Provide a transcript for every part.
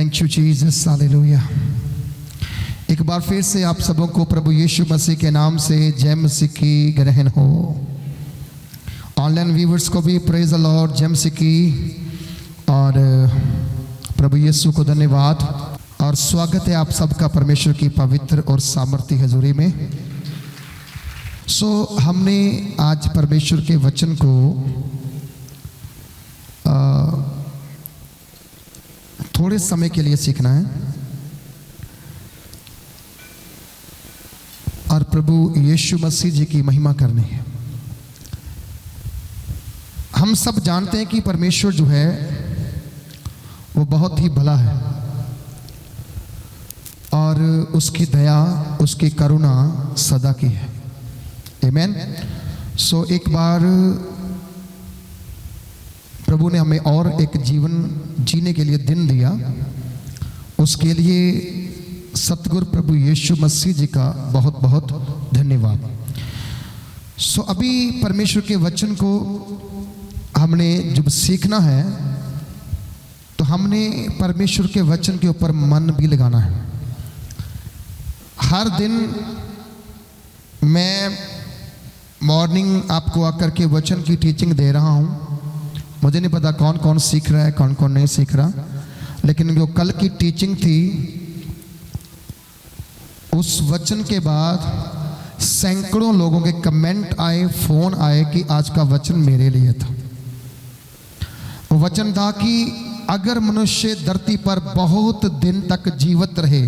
Thank you Jesus, hallelujah. एक बार फिर से आप सबों को प्रभु यीशु मसीह के नाम से जय मसीह की ग्रहण हो। ऑनलाइन व्यूवर्स को भी प्रेज द लॉर्ड, जय मसीह की, और प्रभु यीशु को धन्यवाद और स्वागत है आप सबका परमेश्वर की पवित्र और सामर्थ्य हजूरी में। हमने आज परमेश्वर के वचन को थोड़े समय के लिए सीखना है और प्रभु यीशु मसीह जी की महिमा करनी है। हम सब जानते हैं कि परमेश्वर जो है वो बहुत ही भला है और उसकी दया, उसकी करुणा सदा की है। आमीन। एक बार प्रभु ने हमें और एक जीवन जीने के लिए दिन दिया, उसके लिए सतगुरु प्रभु यीशु मसीह जी का बहुत बहुत धन्यवाद। अभी परमेश्वर के वचन को हमने जब सीखना है तो हमने परमेश्वर के वचन के ऊपर मन भी लगाना है। हर दिन मैं मॉर्निंग आपको आकर के वचन की टीचिंग दे रहा हूँ। मुझे नहीं पता कौन कौन सीख रहा है, कौन कौन नहीं सीख रहा, लेकिन जो कल की टीचिंग थी उस वचन के बाद सैकड़ों लोगों के कमेंट आए, फोन आए कि आज का वचन मेरे लिए था। वो वचन था कि अगर मनुष्य धरती पर बहुत दिन तक जीवित रहे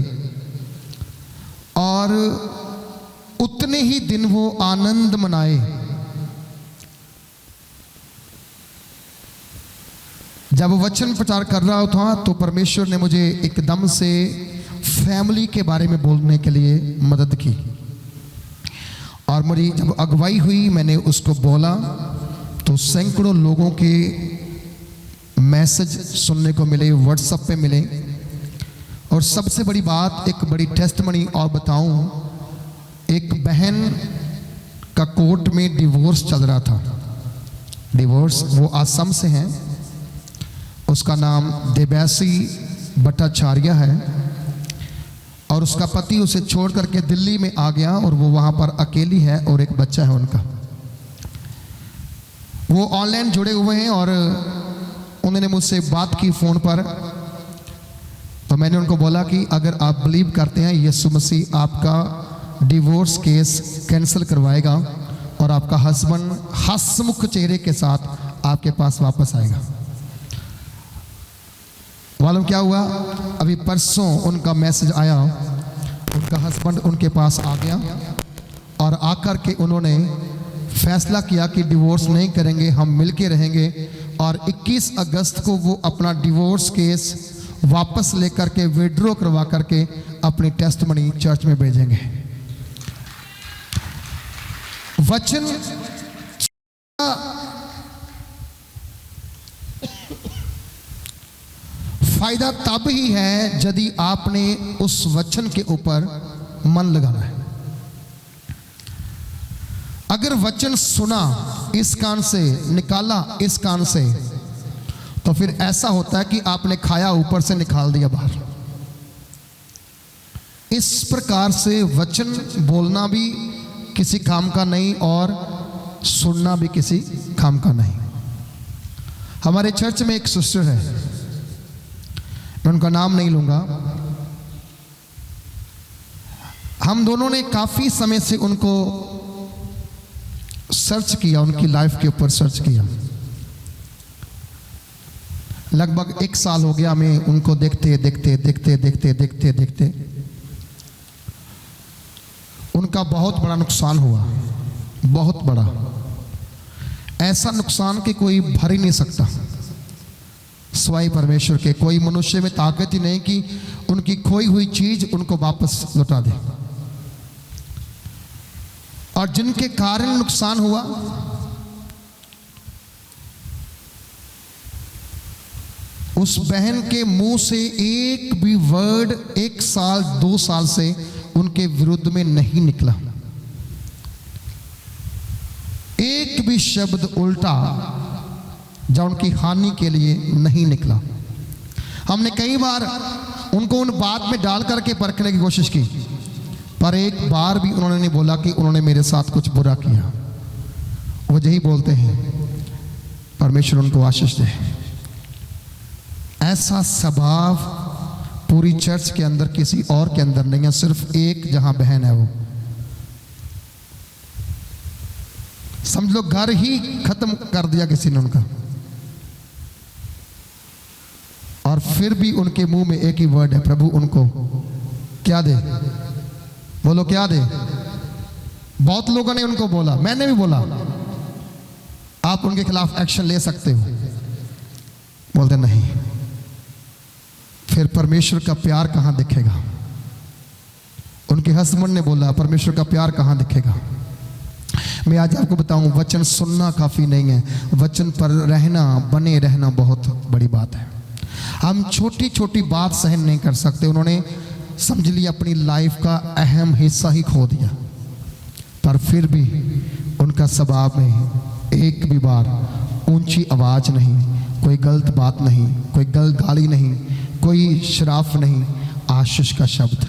और उतने ही दिन वो आनंद मनाए, जब वचन प्रचार कर रहा था तो परमेश्वर ने मुझे एकदम से फैमिली के बारे में बोलने के लिए मदद की और मेरी जब अगुवाई हुई, मैंने उसको बोला तो सैकड़ों लोगों के मैसेज सुनने को मिले, व्हाट्सएप पे मिले। और सबसे बड़ी बात, एक बड़ी टेस्टमनी और बताऊं, एक बहन का कोर्ट में डिवोर्स चल रहा था। डिवोर्स, वो असम से हैं, उसका नाम देवैसी भट्टाचार्य है और उसका पति उसे छोड़ करके दिल्ली में आ गया और वो वहाँ पर अकेली है और एक बच्चा है उनका। वो ऑनलाइन जुड़े हुए हैं और उन्होंने मुझसे बात की फ़ोन पर। तो मैंने उनको बोला कि अगर आप बिलीव करते हैं यीशु मसीह आपका डिवोर्स केस कैंसिल करवाएगा और आपका हस्बैंड हंसमुख चेहरे के साथ आपके पास वापस आएगा। मालूम क्या हुआ? अभी परसों उनका मैसेज आया, उनका हस्बैंड उनके पास आ गया और आकर के उन्होंने फैसला किया कि डिवोर्स नहीं करेंगे, हम मिलके रहेंगे और 21 अगस्त को वो अपना डिवोर्स केस वापस लेकर के विड्रॉ करवा करके अपनी टेस्टमनी चर्च में भेजेंगे। वचन फायदा तब ही है यदि आपने उस वचन के ऊपर मन लगाना है। अगर वचन सुना इस कान से, निकाला इस कान से, तो फिर ऐसा होता है कि आपने खाया ऊपर से निकाल दिया बाहर। इस प्रकार से वचन बोलना भी किसी काम का नहीं और सुनना भी किसी काम का नहीं। हमारे चर्च में एक सिस्टर है, मैं उनका नाम नहीं लूंगा। हम दोनों ने काफी समय से उनको सर्च किया, उनकी लाइफ के ऊपर सर्च किया। लगभग 1 साल हो गया हमें उनको देखते देखते देखते देखते देखते देखते। उनका बहुत बड़ा नुकसान हुआ, बहुत बड़ा, ऐसा नुकसान कि कोई भर ही नहीं सकता सिवाय परमेश्वर के। कोई मनुष्य में ताकत ही नहीं कि उनकी खोई हुई चीज उनको वापस लौटा दे। और जिनके कारण नुकसान हुआ उस बहन के मुंह से एक भी वर्ड 1 साल 2 साल से उनके विरुद्ध में नहीं निकला, एक भी शब्द उल्टा जो उनकी हानि के लिए नहीं निकला। हमने कई बार उनको उन बात में डाल करके परखने की कोशिश की, पर एक बार भी उन्होंने नहीं बोला कि उन्होंने मेरे साथ कुछ बुरा किया। वो यही बोलते हैं, परमेश्वर उनको आशीष दे। ऐसा स्वभाव पूरी चर्च के अंदर किसी और के अंदर नहीं है, सिर्फ एक जहां बहन है वो। समझ लो घर ही खत्म कर दिया किसी ने उनका, और फिर भी उनके मुंह में एक ही वर्ड है, प्रभु उनको क्या दे। बोलो क्या दे। बहुत लोगों ने उनको बोला, मैंने भी बोला आप उनके खिलाफ एक्शन ले सकते हो, बोलते नहीं। फिर परमेश्वर का प्यार कहां दिखेगा। उनके हस्बैंड ने बोला परमेश्वर का प्यार कहां दिखेगा। मैं आज आपको बताऊं, वचन सुनना काफी नहीं है, वचन पर रहना, बने रहना बहुत बड़ी बात है। हम छोटी छोटी बात सहन नहीं कर सकते। उन्होंने समझ लिया अपनी लाइफ का अहम हिस्सा ही खो दिया, पर फिर भी उनका स्वभाव में एक भी बार ऊंची आवाज नहीं, कोई गलत बात नहीं, कोई गलत गाली नहीं, कोई शराफ नहीं, आशीष का शब्द।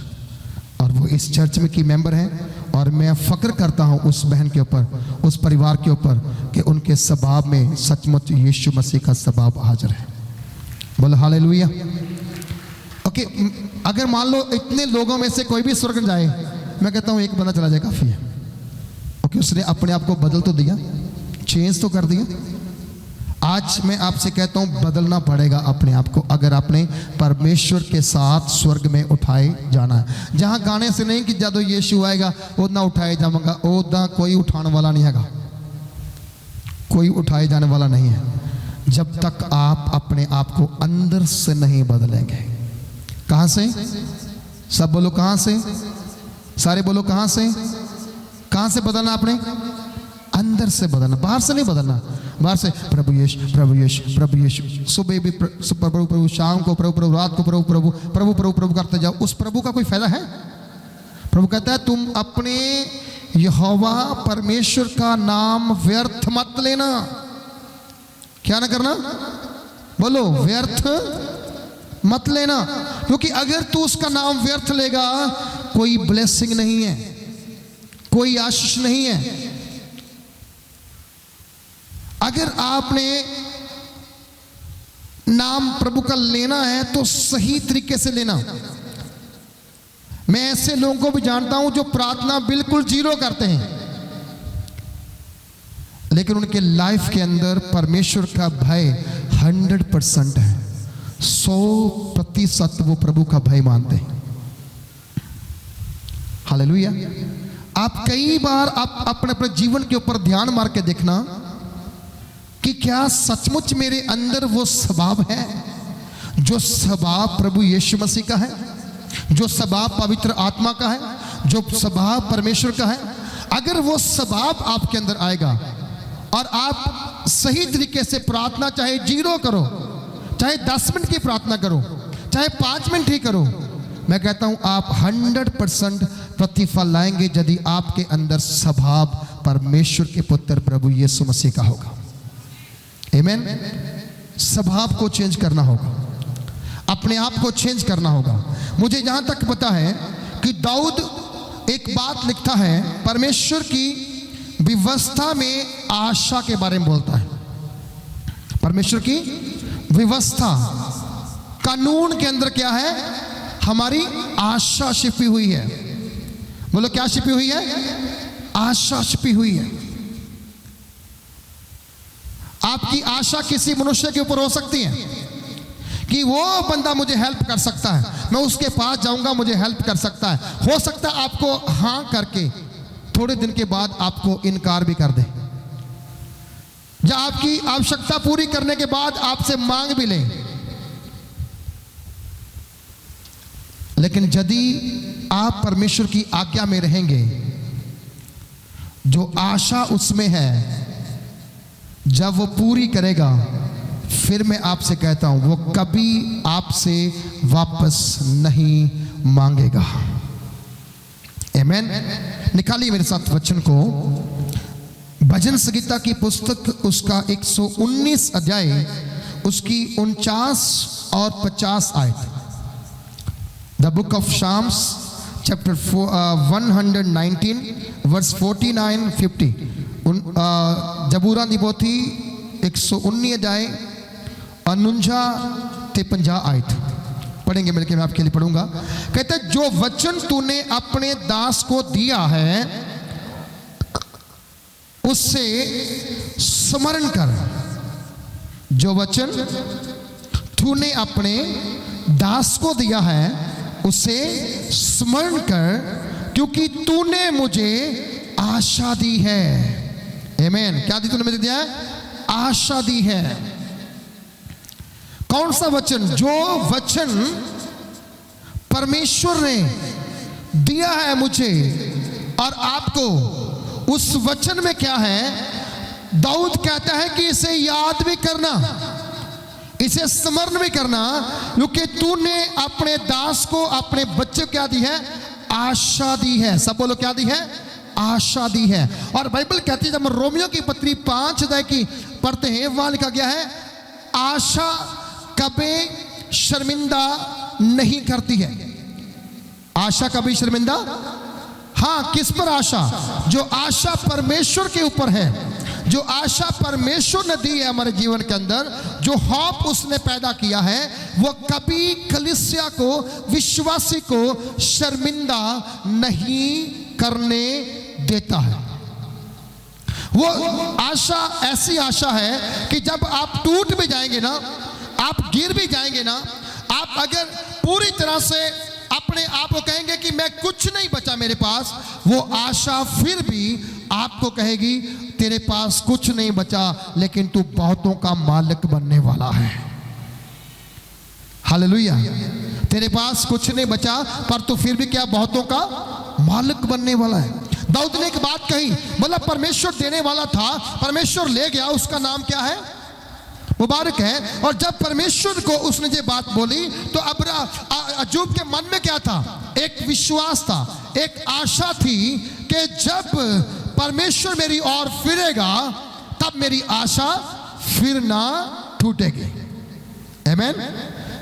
और वो इस चर्च में की मेंबर हैं, और मैं फक्र करता हूं उस बहन के ऊपर, उस परिवार के ऊपर, कि उनके स्वभाव में सचमुच यीशु मसीह का स्वभाव हाजिर है। बोलो हालेलुया। ओके, अगर मान लो इतने लोगों में से कोई भी स्वर्ग जाए, मैं कहता हूं एक बंदा चला जाए काफी है। ओके, उसने अपने आप को बदल तो दिया, चेंज तो कर दिया। आज मैं आपसे कहता हूं बदलना पड़ेगा अपने आप को, अगर आपने परमेश्वर के साथ स्वर्ग में उठाए जाना है। जहां गाने से नहीं कि जब यीशु आएगा उतना उठाए जाऊंगा, उतना कोई उठाने वाला नहीं है, कोई उठाए जाने वाला नहीं है, जब तक आप अपने आप को अंदर से नहीं बदलेंगे। कहां से? सब बोलो कहां से, सारे बोलो कहां से। कहां से बदलना आपने? अंदर से बदलना, बाहर से नहीं बदलना। बाहर से प्रभु यीशु प्रभु यीशु प्रभु यीशु, सुबह भी प्रभु प्रभु, शाम को प्रभु प्रभु, रात को प्रभु प्रभु प्रभु प्रभु प्रभु करते जाओ। उस प्रभु का कोई फायदा है? प्रभु कहता है तुम अपने यहोवा परमेश्वर का नाम व्यर्थ मत लेना। क्या ना करना? बोलो व्यर्थ मत लेना, क्योंकि अगर तू उसका नाम व्यर्थ लेगा, कोई ब्लेसिंग नहीं है, कोई आशीष नहीं है। अगर आपने नाम प्रभु का लेना है तो सही तरीके से लेना। मैं ऐसे लोगों को भी जानता हूं जो प्रार्थना बिल्कुल जीरो करते हैं, लेकिन उनके लाइफ के अंदर परमेश्वर का भय 100% है, 100% वो प्रभु का भय मानते हैं। हालेलुया। आप कई बार आप अपने अपने जीवन के ऊपर ध्यान मार के देखना कि क्या सचमुच मेरे अंदर वो स्वभाव है, जो स्वभाव प्रभु यीशु मसीह का है, जो स्वभाव पवित्र आत्मा का है, जो स्वभाव परमेश्वर का है। अगर वो स्वभाव आपके अंदर आएगा और आप सही तरीके से प्रार्थना, चाहे जीरो करो, चाहे 10 मिनट की प्रार्थना करो, चाहे 5 मिनट ही करो, मैं कहता हूं आप 100% प्रतिफल लाएंगे यदि आपके अंदर स्वभाव परमेश्वर के पुत्र प्रभु यीशु मसीह का होगा। आमीन। स्वभाव को चेंज करना होगा, अपने आप को चेंज करना होगा। मुझे जहां तक पता है कि दाऊद एक बात लिखता है, परमेश्वर की व्यवस्था में आशा के बारे में बोलता है। परमेश्वर की व्यवस्था, कानून के अंदर क्या है? हमारी आशा छिपी हुई है। बोलो क्या छिपी हुई है? आशा छिपी हुई है। आपकी आशा किसी मनुष्य के ऊपर हो सकती है कि वो बंदा मुझे हेल्प कर सकता है, मैं उसके पास जाऊंगा, मुझे हेल्प कर सकता है। हो सकता है आपको हां करके थोड़े दिन के बाद आपको इनकार भी कर दे, या आपकी आवश्यकता पूरी करने के बाद आपसे मांग भी ले। लेकिन यदि आप परमेश्वर की आज्ञा में रहेंगे, जो आशा उसमें है जब वो पूरी करेगा, फिर मैं आपसे कहता हूं वो कभी आपसे वापस नहीं मांगेगा। आमीन। निकालिए मेरे साथ वचन को, भजन संगीता की पुस्तक उसका 119 अध्याय उसकी 49 और 50 आयत। The book of Psalms chapter 119 verse 49 50। जबूरा दी पोथी 119 अध्याय 49 ते 50 आयत पढ़ेंगे मिलकर। मैं आपके लिए पढ़ूंगा। कहते हैं, जो वचन तूने अपने दास को दिया है उससे स्मरण कर। जो वचन तूने अपने दास को दिया है उसे स्मरण कर, क्योंकि तूने मुझे आशा दी है। आमीन। क्या दी तूने मुझे दिया है? आशा दी है। कौन सा वचन? जो वचन परमेश्वर ने दिया है मुझे और आपको, उस वचन में क्या है? दाऊद कहता है कि इसे याद भी करना, इसे स्मरण भी करना, क्योंकि तूने अपने दास को, अपने बच्चे को क्या दी है? आशा दी है। सब बोलो, क्या दी है? आशा दी है। और बाइबल कहती है, जब हम रोमियो की पत्री 5 अध्याय की पढ़ते हैं, वहां लिखा गया है, आशा कभी शर्मिंदा नहीं करती है। आशा कभी शर्मिंदा, हाँ, किस पर आशा? जो आशा परमेश्वर के ऊपर है, जो आशा परमेश्वर ने दी है हमारे जीवन के अंदर, जो होप उसने पैदा किया है, वो कभी कलीसिया को, विश्वासी को शर्मिंदा नहीं करने देता है। वो आशा ऐसी आशा है कि जब आप टूट भी जाएंगे ना, आप गिर भी जाएंगे ना, आप अगर पूरी तरह से अपने आप को कहेंगे कि मैं कुछ नहीं बचा मेरे पास, वो आशा फिर भी आपको कहेगी तेरे पास कुछ नहीं बचा, लेकिन तू बहुतों का मालिक बनने वाला है। हालेलुया। तेरे पास कुछ नहीं बचा, पर तू फिर भी क्या? बहुतों का मालिक बनने वाला है। दाऊद ने एक बात कही, बोला परमेश्वर देने वाला था, परमेश्वर ले गया, उसका नाम क्या है? मुबारक है। और जब परमेश्वर को उसने ये बात बोली तो अय्यूब के मन में क्या था? एक विश्वास था, एक आशा थी कि जब परमेश्वर मेरी ओर फिरेगा तब मेरी आशा फिर ना टूटेगी। आमीन।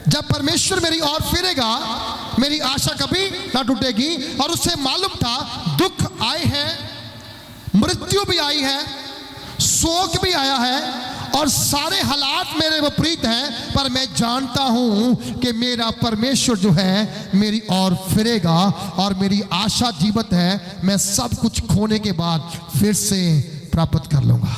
जब परमेश्वर मेरी ओर फिरेगा मेरी आशा कभी ना टूटेगी। और उसे मालूम था दुख आए हैं, मृत्यु भी आई है, शोक भी आया है, और सारे हालात मेरे विपरीत हैं, पर मैं जानता हूं कि मेरा परमेश्वर जो है मेरी ओर फिरेगा और मेरी आशा जीवित है। मैं सब कुछ खोने के बाद फिर से प्राप्त कर लूंगा,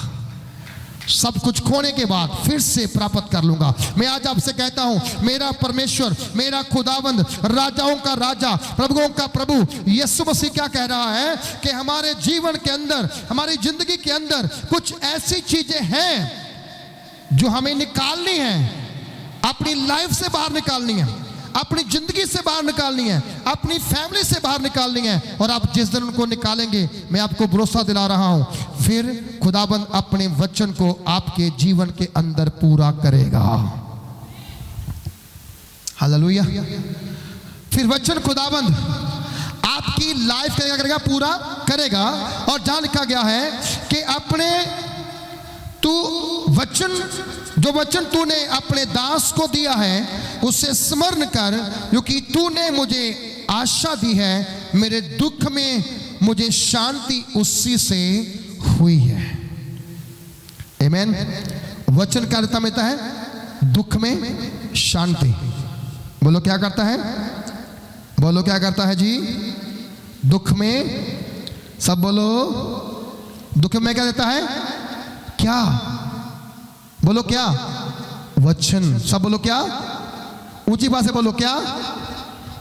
सब कुछ खोने के बाद फिर से प्राप्त कर लूंगा। मैं आज आपसे कहता हूं, मेरा परमेश्वर, मेरा खुदावंद, राजाओं का राजा, प्रभुओं का प्रभु यीशु मसीह क्या कह रहा है कि हमारे जीवन के अंदर, हमारी जिंदगी के अंदर कुछ ऐसी चीजें हैं जो हमें निकालनी है, अपनी लाइफ से बाहर निकालनी है, अपनी जिंदगी से बाहर निकालनी है, अपनी फैमिली से बाहर निकालनी है। और आप जिस दिन उनको निकालेंगे, मैं आपको भरोसा दिला रहा हूं, फिर खुदाबंद अपने वचन को आपके जीवन के अंदर पूरा करेगा। हालेलुया। फिर वचन खुदाबंद आपकी लाइफ क्या करेगा? पूरा करेगा। और जहां लिखा गया है कि अपने तू वचन, जो वचन तूने अपने दास को दिया है उसे स्मरण कर, क्योंकि तूने मुझे आशा दी है, मेरे दुख में मुझे शांति उसी से हुई है। आमीन। वचन क्या देता है? दुख में शांति। बोलो क्या करता है? बोलो क्या करता है जी? दुख में, सब बोलो, दुख में क्या देता है? क्या? बोलो क्या? वचन। सब बोलो क्या? ऊंची बात से बोलो क्या?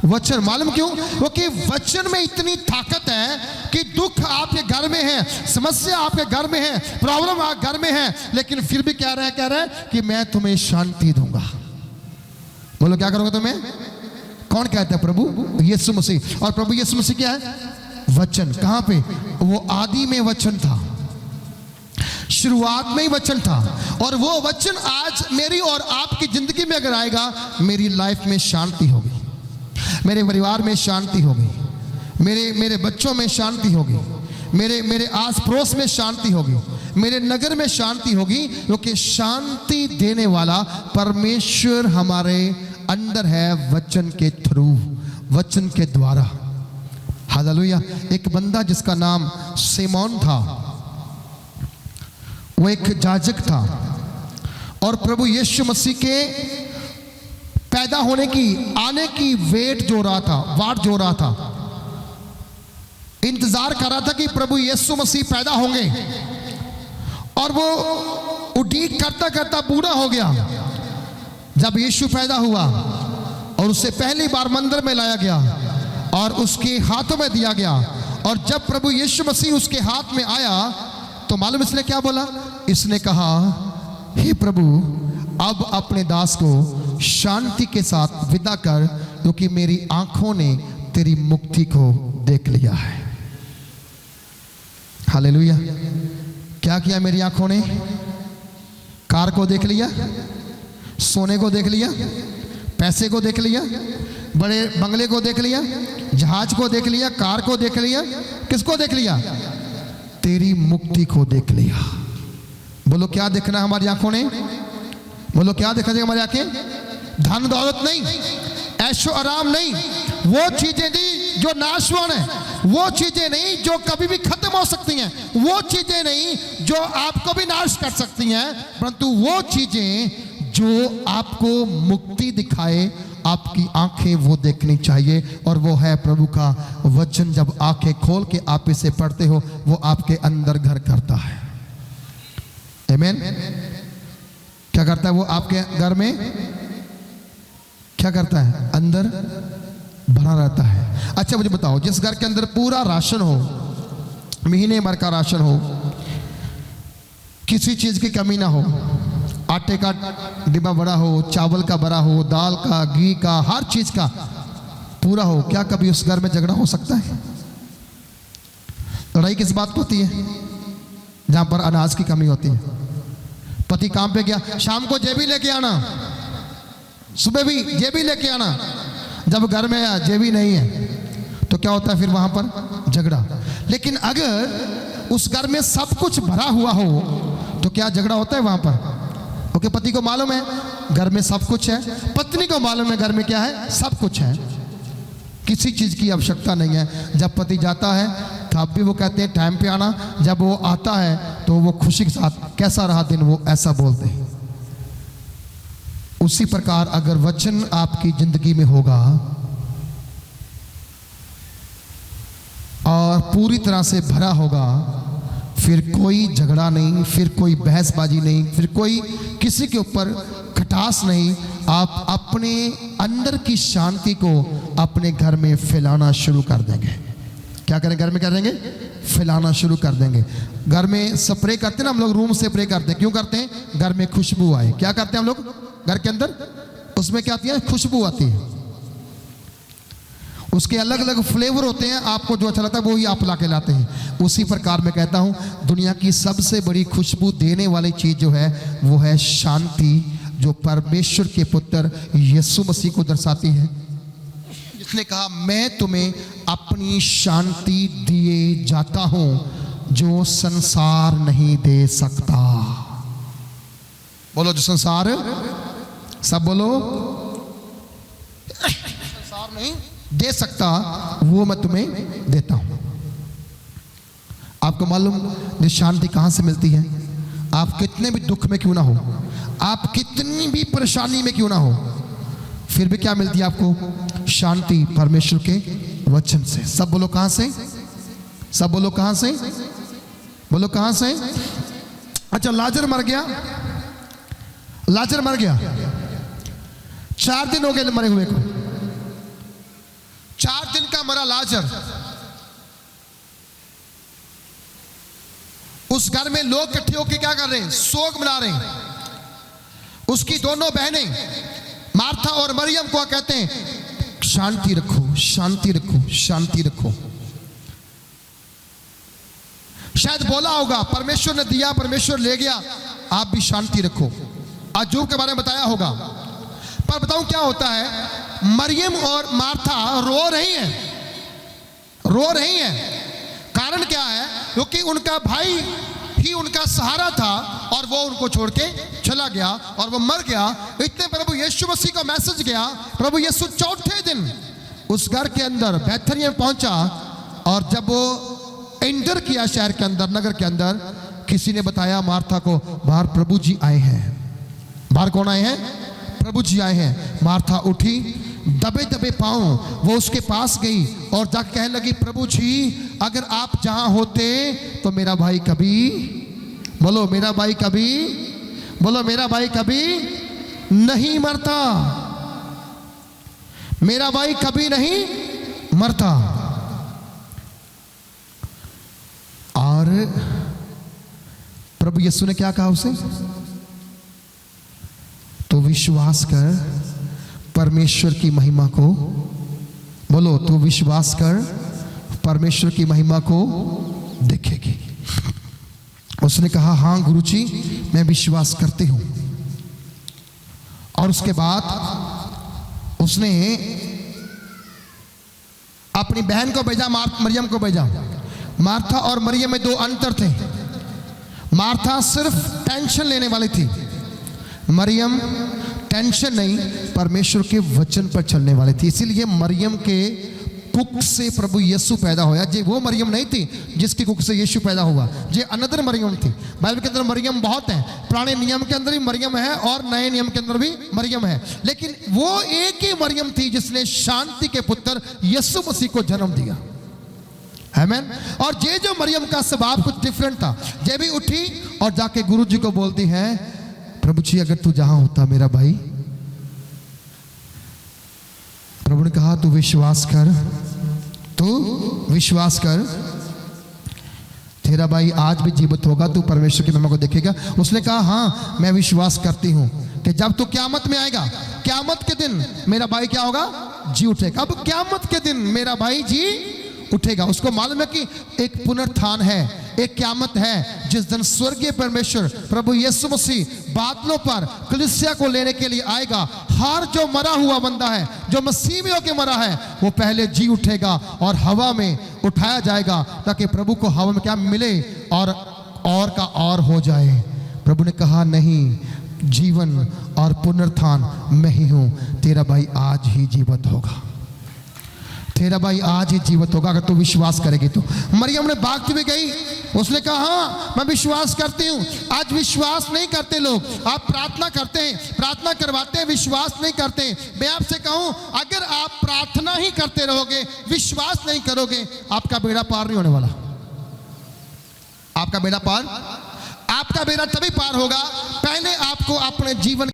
वचन। मालूम क्यों? क्योंकि वचन में इतनी ताकत है कि दुख आपके घर में है, समस्या आपके घर में है, प्रॉब्लम आपके घर में है, लेकिन फिर भी कह रहा है कि मैं तुम्हें शांति दूंगा। बोलो क्या करूंगा तुम्हें? कौन कहता है? प्रभु यीशु मसीह। और प्रभु यीशु मसीह क्या है? वचन। कहां पे? वो आदि में वचन था, शुरुआत में ही वचन था, और वो वचन आज मेरी और आपकी जिंदगी में अगर आएगा, मेरी लाइफ में शांति होगी, मेरे परिवार में शांति होगी, मेरे बच्चों में शांति होगी, मेरे आस पड़ोस में शांति होगी, मेरे नगर में शांति होगी, क्योंकि शांति देने वाला परमेश्वर हमारे अंदर है, वचन के थ्रू, वचन के द्वारा। हालेलुया। एक बंदा जिसका नाम सिमोन था, वो एक याजक था और प्रभु यीशु मसीह के पैदा होने की, आने की वेट जो रहा था, वाट जो रहा था, इंतजार कर रहा था कि प्रभु यीशु मसीह पैदा होंगे। और वो उड़ीक करता करता बूढ़ा हो गया जब यीशु पैदा हुआ और उसे पहली बार मंदिर में लाया गया और उसके हाथों में दिया गया। और जब प्रभु यीशु मसीह उसके हाथ में आया तो मालूम इसने क्या बोला? इसने कहा, हे प्रभु, अब अपने दास को शांति के साथ विदा कर, क्योंकि मेरी आंखों ने तेरी मुक्ति को देख लिया है। हालेलुया। क्या किया मेरी आंखों ने? कार को देख लिया, सोने को देख लिया, पैसे को देख लिया, बड़े बंगले को देख लिया, जहाज को देख लिया, कार को देख लिया। किसको देख लिया? तेरी मुक्ति को देख लिया। बोलो क्या देखना है हमारी आंखों ने? बोलो क्या देखा जाएगा हमारी आंखें? धन दौलत नहीं, ऐशो आराम नहीं, वो चीजें नहीं जो नाशवान है, वो चीजें नहीं जो कभी भी खत्म हो सकती हैं, वो चीजें नहीं जो आपको भी नाश कर सकती हैं, परंतु वो चीजें जो आपको मुक्ति दिखाए, आपकी आंखें वो देखनी चाहिए। और वो है प्रभु का वचन। जब आंखें खोल के आप इसे पढ़ते हो, वो आपके अंदर घर करता है। आमीन। क्या करता है वो आपके घर में? क्या करता है? अंदर भरा रहता है। अच्छा मुझे बताओ, जिस घर के अंदर पूरा राशन हो, महीने भर का राशन हो, किसी चीज की कमी ना हो, आटे का डिब्बा बड़ा हो, चावल का बड़ा हो, दाल का, घी का, हर चीज का पूरा हो, क्या कभी उस घर में झगड़ा हो सकता है? लड़ाई किस बात को होती है? जहां पर अनाज की कमी होती है। पति काम पे गया, शाम को जेबी लेके आना, सुबह भी जेबी लेके आना। जब घर में जेबी नहीं है तो क्या होता है फिर? वहां पर झगड़ा। लेकिन अगर उस घर में सब कुछ भरा हुआ हो तो क्या झगड़ा होता है वहां पर? क्योंकि पति को मालूम है घर में सब कुछ है, पत्नी को मालूम है घर में क्या है? सब कुछ है, किसी चीज की आवश्यकता नहीं है। जब पति जाता है तब भी वो कहते हैं टाइम पे आना, जब वो आता है तो वो खुशी के साथ कैसा रहा दिन, वो ऐसा बोलते हैं। उसी प्रकार अगर वचन आपकी जिंदगी में होगा और पूरी तरह से भरा होगा, फिर कोई झगड़ा नहीं, फिर कोई बहसबाजी नहीं, फिर कोई किसी के ऊपर खटास नहीं। आप अपने अंदर की शांति को अपने घर में फैलाना शुरू कर देंगे। क्या करें? घर में क्या करेंगे? फैलाना शुरू कर देंगे। घर में स्प्रे करते हैं ना हम लोग, रूम स्प्रे करते हैं। क्यों करते हैं? घर में खुशबू आए। क्या करते हैं हम लोग घर के अंदर? उसमें क्या आती है? खुशबू आती है। उसके अलग अलग फ्लेवर होते हैं, आपको जो अच्छा लगता है वो ही आप ला के लाते हैं। उसी प्रकार मैं कहता हूं, दुनिया की सबसे बड़ी खुशबू देने वाली चीज जो है वो है शांति, जो परमेश्वर के पुत्र यीशु मसीह को दर्शाती है, जिसने कहा मैं तुम्हें अपनी शांति दिए जाता हूं जो संसार नहीं दे सकता। बोलो जो संसार, सब बोलो, संसार नहीं दे सकता वो मैं तुम्हें देता हूं। आपको मालूम ये शांति कहां से मिलती है? आप कितने भी दुख में क्यों ना हो, आप कितनी भी परेशानी में क्यों ना हो, फिर भी क्या मिलती है आपको? शांति परमेश्वर के वचन से। सब बोलो कहां से? सब बोलो कहां से? बोलो कहां से? अच्छा लाजर मर गया, लाजर मर गया, 4 दिन हो गए मरे हुए को। 4 दिन का मरा लाजर। उस घर में लोग इकट्ठे होकर क्या कर रहे हैं? शोक मना रहे हैं। उसकी दोनों बहनें मार्था और मरियम को कहते हैं शांति रखो, शांति रखो, शांति रखो। शायद बोला होगा परमेश्वर ने दिया, परमेश्वर ले गया, आप भी शांति रखो। अजूब के बारे में बताया होगा। पर बताऊं क्या होता है? मरियम और मार्था रो रही हैं, रो रही हैं। कारण क्या है? क्योंकि उनका भाई ही उनका सहारा था और वो उनको छोड़ के चला गया और वो मर गया। इतने प्रभु यीशु मसीह का मैसेज गया। प्रभु यीशु चौथे दिन उस घर के अंदर बैथनिया में पहुंचा और जब वो एंटर किया शहर के अंदर, नगर के अंदर, किसी ने बताया मार्था को, बाहर प्रभु जी आए हैं। बाहर कौन आए हैं? प्रभु जी आए हैं। मार्था उठी, दबे दबे पांव वो उसके पास गई और जाकर कहने लगी, प्रभु जी अगर आप जहां होते तो मेरा भाई कभी, बोलो मेरा भाई कभी, बोलो मेरा भाई कभी नहीं मरता, मेरा भाई कभी नहीं मरता। और प्रभु यीशु ने क्या कहा उसे? तो विश्वास कर परमेश्वर की महिमा को, बोलो तो विश्वास कर परमेश्वर की महिमा को देखेगी। उसने कहा हाँ गुरुजी मैं विश्वास करती हूं। और उसके बाद उसने अपनी बहन को भेजा, मरियम को भेजा। मार्था और मरियम में दो अंतर थे। मार्था सिर्फ टेंशन लेने वाली थी, मरियम टेंशन नहीं, परमेश्वर के वचन पर चलने वाली थी। इसीलिए मरियम के कुख से प्रभु यीशु पैदा होया। जे वो मरियम नहीं थी जिसकी कुख से यीशु पैदा हुआ, जे अनदर मरियम थी। बाइबल के अंदर मरियम बहुत है, पुराने नियम के अंदर भी मरियम है और नए नियम के अंदर भी मरियम है, लेकिन वो एक ही मरियम थी जिसने शांति के पुत्र यीशु मसीह को जन्म दिया। आमीन। और जे जो मरियम का स्वभाव कुछ डिफरेंट था, जे भी उठी और जाके गुरु जी को बोलती है, प्रभु जी अगर तू जहां होता मेरा भाई। प्रभु ने कहा तू विश्वास कर, तू विश्वास कर, तेरा भाई आज भी जीवित होगा, तू परमेश्वर की महिमा को देखेगा। उसने कहा हाँ मैं विश्वास करती हूं कि जब तू क्यामत में आएगा, क्यामत के दिन मेरा भाई क्या होगा? जी उठेगा। अब क्यामत के दिन मेरा भाई जी उठेगा। उसको मालूम है कि एक पुनरुत्थान है, एक क्यामत है, जिस दिन स्वर्गीय परमेश्वर प्रभु यीशु मसीह बादलों पर कलीसिया को लेने के लिए आएगा। हर जो मरा हुआ बंदा है, जो मसीह में होके मरा है, वो पहले जी उठेगा और हवा में उठाया जाएगा, ताकि प्रभु को हवा में क्या मिले और का और हो जाए। प्रभु ने कहा नहीं, जीवन और पुनरुत्थान मैं ही हूं, तेरा भाई आज ही जीवित होगा, तेरा भाई आज ही जीवित होगा अगर तू विश्वास करेगी तो। मरियम ने भागती हुई गई, उसने कहा हाँ मैं विश्वास करती हूँ। आज विश्वास नहीं करते लोग, आप प्रार्थना करते हैं, प्रार्थना करवाते हैं, विश्वास नहीं करते। मैं आपसे कहूँ अगर आप प्रार्थना ही करते रहोगे, विश्वास नहीं करोगे, आपका बेड़ा पार नहीं होने वाला। आपका बेड़ा पार, आपका बेड़ा तभी पार होगा, पहले आपको अपने जीवन